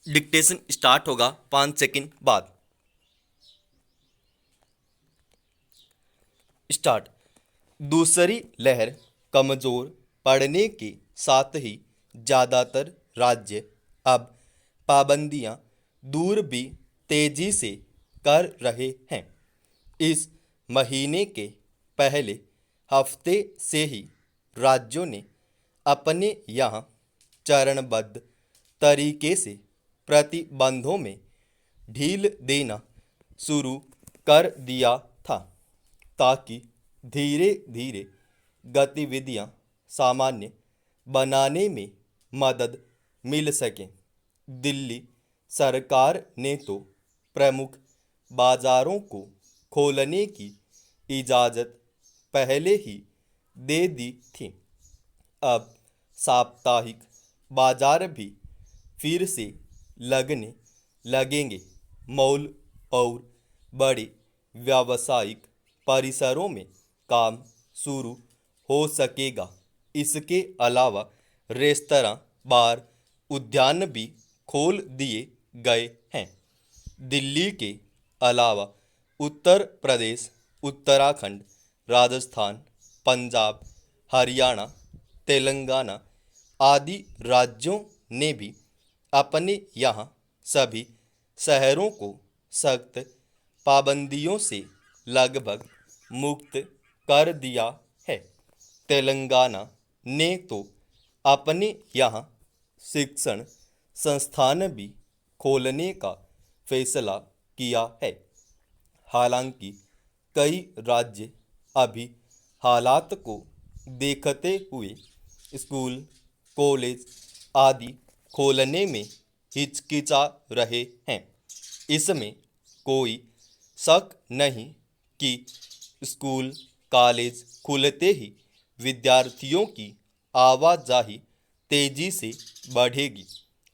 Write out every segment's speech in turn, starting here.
Dictation start होगा 5 second बाद। Start. दूसरी लहर कमजोर पड़ने के साथ ही ज़्यादातर राज्य अब पाबंदियां दूर भी तेजी से कर रहे हैं। इस महीने के पहले हफ्ते से ही राज्यों ने अपने यहाँ चरणबद्ध तरीके से प्रतिबंधों में ढील देना शुरू कर दिया था, ताकि धीरे धीरे गतिविधियां सामान्य बनाने में मदद मिल सके। दिल्ली सरकार ने तो प्रमुख बाजारों को खोलने की इजाज़त पहले ही दे दी थी। अब साप्ताहिक बाजार भी फिर से लगने लगेंगे। मॉल और बड़े व्यावसायिक परिसरों में काम शुरू हो सकेगा। इसके अलावा रेस्तरां, बार, उद्यान भी खोल दिए गए हैं। दिल्ली के अलावा उत्तर प्रदेश, उत्तराखंड, राजस्थान, पंजाब, हरियाणा, तेलंगाना आदि राज्यों ने भी अपने यहाँ सभी शहरों को सख्त पाबंदियों से लगभग मुक्त कर दिया है। तेलंगाना ने तो अपने यहाँ शिक्षण संस्थान भी खोलने का फैसला किया है। हालांकि कई राज्य अभी हालात को देखते हुए स्कूल, कॉलेज आदि खोलने में हिचकिचा रहे हैं। इसमें कोई शक नहीं कि स्कूल, कॉलेज खुलते ही विद्यार्थियों की आवाजाही तेजी से बढ़ेगी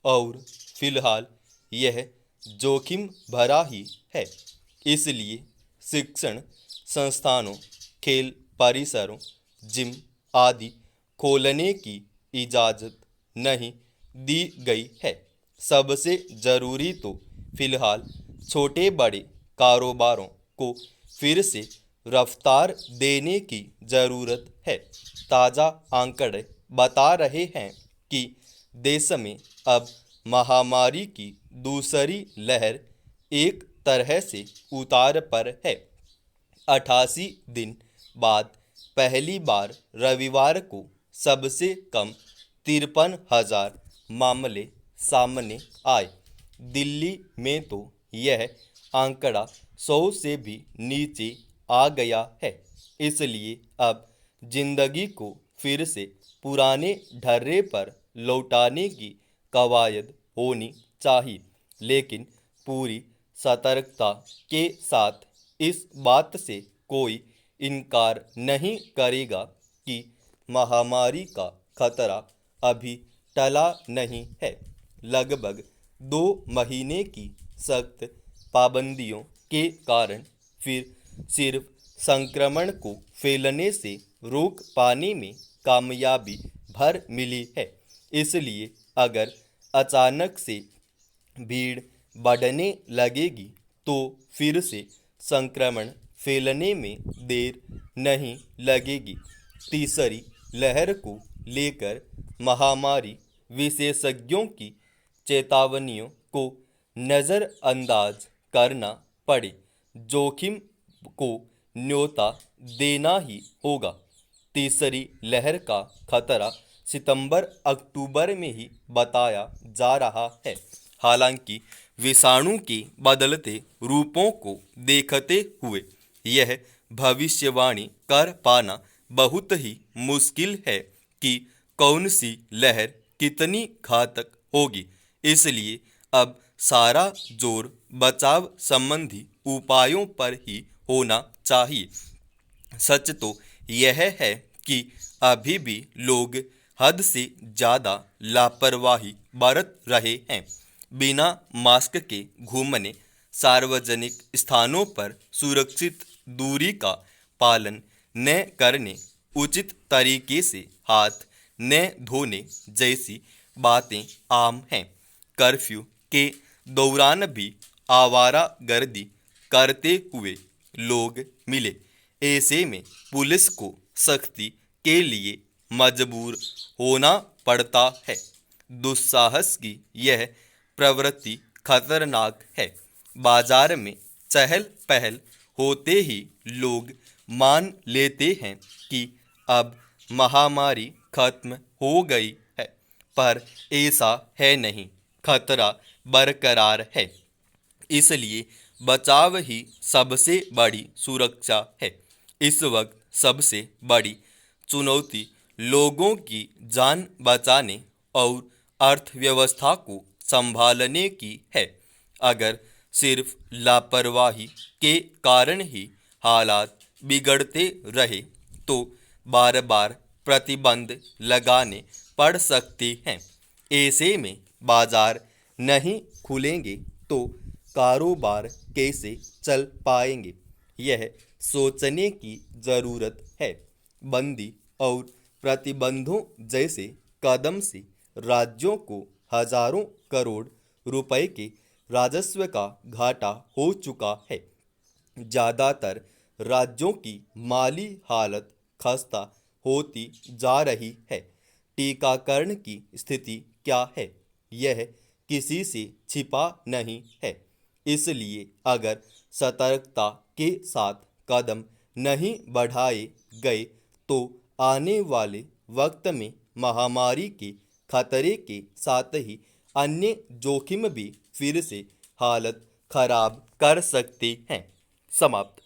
और फिलहाल यह जोखिम भरा ही है। इसलिए शिक्षण संस्थानों, खेल परिसरों, जिम आदि खोलने की इजाज़त नहीं दी गई है। सबसे ज़रूरी तो फिलहाल छोटे बड़े कारोबारों को फिर से रफ्तार देने की ज़रूरत है। ताज़ा आंकड़े बता रहे हैं कि देश में अब महामारी की दूसरी लहर एक तरह से उतार पर है। 88 दिन बाद पहली बार रविवार को सबसे कम 53,000 मामले सामने आए। दिल्ली में तो यह आंकड़ा 100 से भी नीचे आ गया है। इसलिए अब जिंदगी को फिर से पुराने ढर्रे पर लौटाने की कवायद होनी चाहिए, लेकिन पूरी सतर्कता के साथ। इस बात से कोई इनकार नहीं करेगा कि महामारी का खतरा अभी टला नहीं है। लगभग 2 महीने की सख्त पाबंदियों के कारण फिर सिर्फ संक्रमण को फैलने से रोक पाने में कामयाबी भर मिली है। इसलिए अगर अचानक से भीड़ बढ़ने लगेगी तो फिर से संक्रमण फैलने में देर नहीं लगेगी। तीसरी लहर को लेकर महामारी विशेषज्ञों की चेतावनियों को नज़रअंदाज करना पड़े, जोखिम को न्योता देना ही होगा। तीसरी लहर का खतरा सितंबर अक्टूबर में ही बताया जा रहा है। हालांकि विषाणु के बदलते रूपों को देखते हुए यह भविष्यवाणी कर पाना बहुत ही मुश्किल है कि कौन सी लहर कितनी घातक होगी। इसलिए अब सारा जोर बचाव संबंधी उपायों पर ही होना चाहिए। सच तो यह है कि अभी भी लोग हद से ज़्यादा लापरवाही बरत रहे हैं। बिना मास्क के घूमने, सार्वजनिक स्थानों पर सुरक्षित दूरी का पालन न करने, उचित तरीके से हाथ न धोने जैसी बातें आम हैं। कर्फ्यू के दौरान भी आवारागर्दी करते हुए लोग मिले। ऐसे में पुलिस को सख्ती के लिए मजबूर होना पड़ता है। दुस्साहस की यह प्रवृत्ति खतरनाक है। बाजार में चहल पहल होते ही लोग मान लेते हैं कि अब महामारी खत्म हो गई है, पर ऐसा है नहीं, खतरा बरकरार है। इसलिए बचाव ही सबसे बड़ी सुरक्षा है। इस वक्त सबसे बड़ी चुनौती लोगों की जान बचाने और अर्थव्यवस्था को संभालने की है। अगर सिर्फ लापरवाही के कारण ही हालात बिगड़ते रहे तो बार बार प्रतिबंध लगाने पड़ सकते हैं। ऐसे में बाजार नहीं खुलेंगे तो कारोबार कैसे चल पाएंगे, यह सोचने की ज़रूरत है। बंदी और प्रतिबंधों जैसे कदम से राज्यों को हजारों करोड़ रुपए के राजस्व का घाटा हो चुका है। ज़्यादातर राज्यों की माली हालत खस्ता होती जा रही है। टीकाकरण की स्थिति क्या है, यह किसी से छिपा नहीं है। इसलिए अगर सतर्कता के साथ कदम नहीं बढ़ाए गए तो आने वाले वक्त में महामारी के खतरे के साथ ही अन्य जोखिम भी फिर से हालत खराब कर सकते हैं। समाप्त।